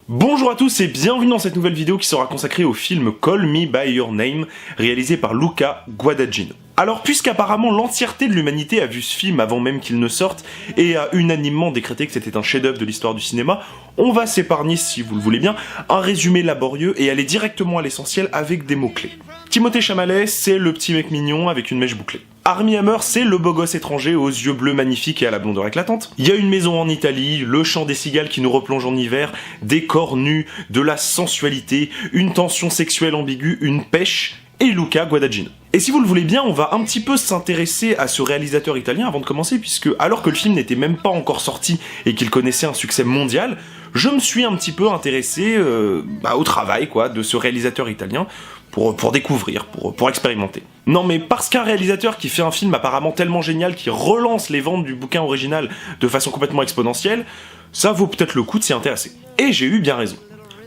Bonjour à tous et bienvenue dans cette nouvelle vidéo qui sera consacrée au film Call Me By Your Name, réalisé par Luca Guadagnino. Alors, puisqu'apparemment l'entièreté de l'humanité a vu ce film avant même qu'il ne sorte, et a unanimement décrété que c'était un chef-d'œuvre de l'histoire du cinéma, on va s'épargner, si vous le voulez bien, un résumé laborieux et aller directement à l'essentiel avec des mots-clés. Timothée Chalamet, c'est le petit mec mignon avec une mèche bouclée. Armie Hammer, c'est le beau gosse étranger aux yeux bleus magnifiques et à la blondeur éclatante. Il y a une maison en Italie, le chant des cigales qui nous replonge en hiver, des corps nus, de la sensualité, une tension sexuelle ambiguë, une pêche, et Luca Guadagnino. Et si vous le voulez bien, on va un petit peu s'intéresser à ce réalisateur italien avant de commencer, puisque alors que le film n'était même pas encore sorti et qu'il connaissait un succès mondial, je me suis un petit peu intéressé au travail de ce réalisateur italien, pour découvrir, pour expérimenter. Non mais parce qu'un réalisateur qui fait un film apparemment tellement génial, qui relance les ventes du bouquin original de façon complètement exponentielle, ça vaut peut-être le coup de s'y intéresser. Et j'ai eu bien raison.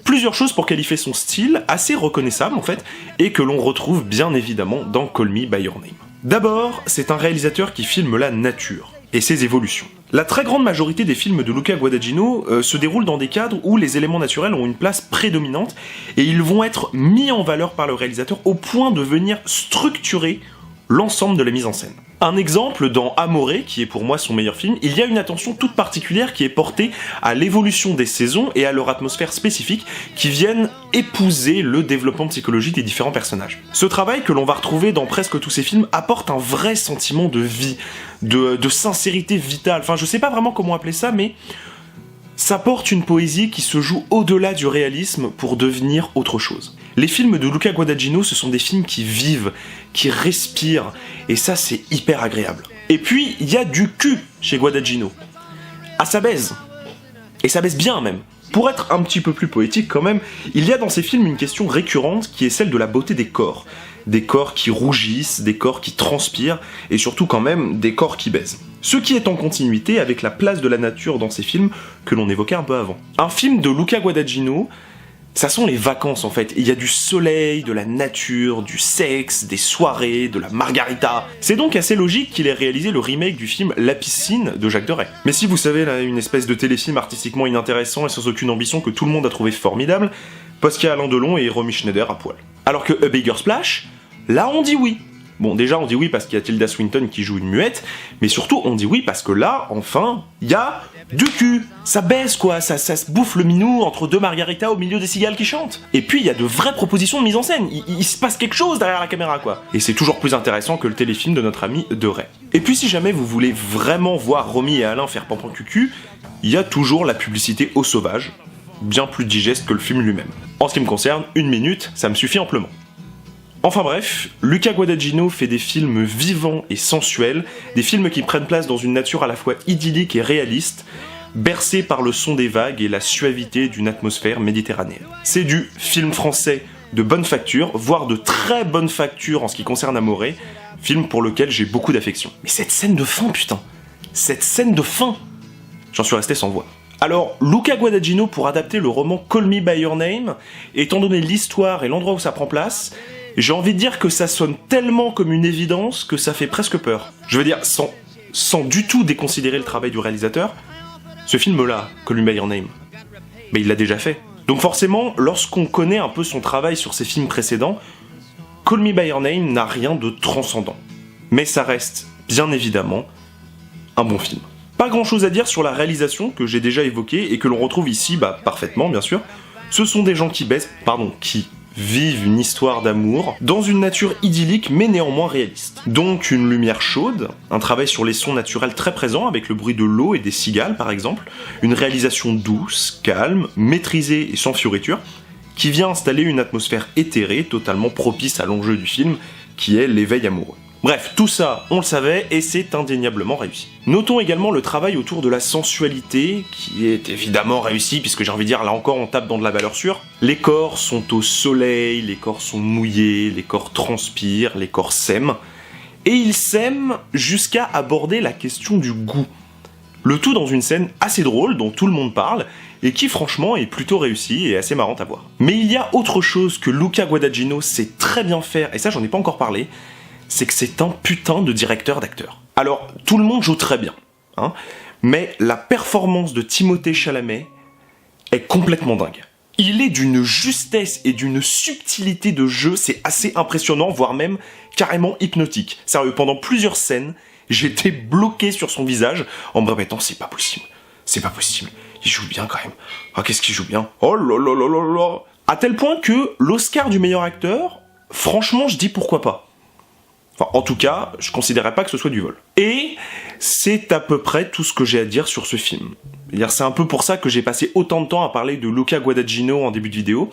Plusieurs choses pour qualifier son style, assez reconnaissable en fait, et que l'on retrouve bien évidemment dans Call Me By Your Name. D'abord, c'est un réalisateur qui filme la nature et ses évolutions. La très grande majorité des films de Luca Guadagnino se déroulent dans des cadres où les éléments naturels ont une place prédominante et ils vont être mis en valeur par le réalisateur au point de venir structurer l'ensemble de la mise en scène. Un exemple, dans Amore, qui est pour moi son meilleur film, il y a une attention toute particulière qui est portée à l'évolution des saisons et à leur atmosphère spécifique qui viennent épouser le développement psychologique des différents personnages. Ce travail, que l'on va retrouver dans presque tous ces films, apporte un vrai sentiment de vie, de sincérité vitale, enfin je sais pas vraiment comment appeler ça, mais ça porte une poésie qui se joue au-delà du réalisme pour devenir autre chose. Les films de Luca Guadagnino, ce sont des films qui vivent, qui respirent, et ça c'est hyper agréable. Et puis, il y a du cul chez Guadagnino. Ah, ça baise. Et ça baise bien même. Pour être un petit peu plus poétique quand même, il y a dans ces films une question récurrente qui est celle de la beauté des corps. Des corps qui rougissent, des corps qui transpirent, et surtout quand même des corps qui baisent. Ce qui est en continuité avec la place de la nature dans ces films que l'on évoquait un peu avant. Un film de Luca Guadagnino, ça sent les vacances en fait. Il y a du soleil, de la nature, du sexe, des soirées, de la margarita. C'est donc assez logique qu'il ait réalisé le remake du film La Piscine de Jacques Deray. Mais si vous savez, là, une espèce de téléfilm artistiquement inintéressant et sans aucune ambition que tout le monde a trouvé formidable, parce qu'il y a Alain Delon et Romy Schneider à poil. Alors que A Bigger Splash, là on dit oui. Bon, déjà on dit oui parce qu'il y a Tilda Swinton qui joue une muette, mais surtout on dit oui parce que là, enfin, il y a du cul. Ça baisse quoi, ça se bouffe le minou entre deux margaritas au milieu des cigales qui chantent. Et puis il y a de vraies propositions de mise en scène, il se passe quelque chose derrière la caméra quoi. Et c'est toujours plus intéressant que le téléfilm de notre ami Deray. Et puis si jamais vous voulez vraiment voir Romy et Alain faire pampan cucu, il y a toujours la publicité au sauvage, bien plus digeste que le film lui-même. En ce qui me concerne, 1 minute, ça me suffit amplement. Enfin bref, Luca Guadagnino fait des films vivants et sensuels, des films qui prennent place dans une nature à la fois idyllique et réaliste, bercés par le son des vagues et la suavité d'une atmosphère méditerranéenne. C'est du film français de bonne facture, voire de très bonne facture en ce qui concerne Amore, film pour lequel j'ai beaucoup d'affection. Mais cette scène de fin, putain, cette scène de fin, j'en suis resté sans voix. Alors, Luca Guadagnino, pour adapter le roman Call Me By Your Name, étant donné l'histoire et l'endroit où ça prend place, j'ai envie de dire que ça sonne tellement comme une évidence que ça fait presque peur. Je veux dire, sans du tout déconsidérer le travail du réalisateur, ce film-là, Call Me By Your Name, il l'a déjà fait. Donc forcément, lorsqu'on connaît un peu son travail sur ses films précédents, Call Me By Your Name n'a rien de transcendant. Mais ça reste, bien évidemment, un bon film. Pas grand chose à dire sur la réalisation que j'ai déjà évoquée et que l'on retrouve ici, parfaitement bien sûr. Ce sont des gens qui qui vivent une histoire d'amour dans une nature idyllique mais néanmoins réaliste. Donc une lumière chaude, un travail sur les sons naturels très présent avec le bruit de l'eau et des cigales par exemple, une réalisation douce, calme, maîtrisée et sans fioriture, qui vient installer une atmosphère éthérée totalement propice à l'enjeu du film, qui est l'éveil amoureux. Bref, tout ça, on le savait, et c'est indéniablement réussi. Notons également le travail autour de la sensualité, qui est évidemment réussi, puisque j'ai envie de dire, là encore, on tape dans de la valeur sûre. Les corps sont au soleil, les corps sont mouillés, les corps transpirent, les corps s'aiment. Et ils s'aiment jusqu'à aborder la question du goût. Le tout dans une scène assez drôle, dont tout le monde parle, et qui franchement est plutôt réussie et assez marrante à voir. Mais il y a autre chose que Luca Guadagnino sait très bien faire, et ça j'en ai pas encore parlé, c'est que c'est un putain de directeur d'acteur. Alors, tout le monde joue très bien, mais la performance de Timothée Chalamet est complètement dingue. Il est d'une justesse et d'une subtilité de jeu, c'est assez impressionnant, voire même carrément hypnotique. Sérieux, pendant plusieurs scènes, j'étais bloqué sur son visage en me répétant c'est pas possible, il joue bien quand même. Ah, qu'est-ce qu'il joue bien. Oh là là là là là. À tel point que l'Oscar du meilleur acteur, franchement, je dis pourquoi pas. Enfin, en tout cas, je considérais pas que ce soit du vol. Et c'est à peu près tout ce que j'ai à dire sur ce film. C'est un peu pour ça que j'ai passé autant de temps à parler de Luca Guadagnino en début de vidéo,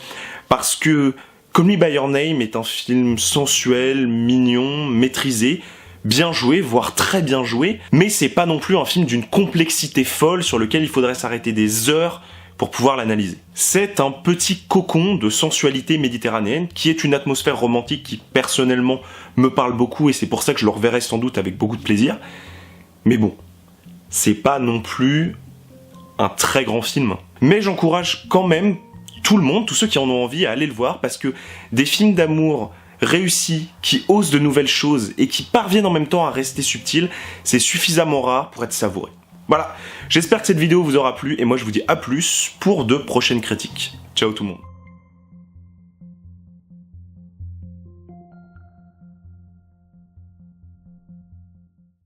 parce que Call Me By Your Name est un film sensuel, mignon, maîtrisé, bien joué, voire très bien joué, mais c'est pas non plus un film d'une complexité folle sur lequel il faudrait s'arrêter des heures pour pouvoir l'analyser. C'est un petit cocon de sensualité méditerranéenne qui est une atmosphère romantique qui personnellement me parle beaucoup et c'est pour ça que je le reverrai sans doute avec beaucoup de plaisir. Mais bon, c'est pas non plus un très grand film. Mais j'encourage quand même tout le monde, tous ceux qui en ont envie, à aller le voir parce que des films d'amour réussis, qui osent de nouvelles choses et qui parviennent en même temps à rester subtils, c'est suffisamment rare pour être savouré. Voilà, j'espère que cette vidéo vous aura plu et moi je vous dis à plus pour de prochaines critiques. Ciao tout le monde.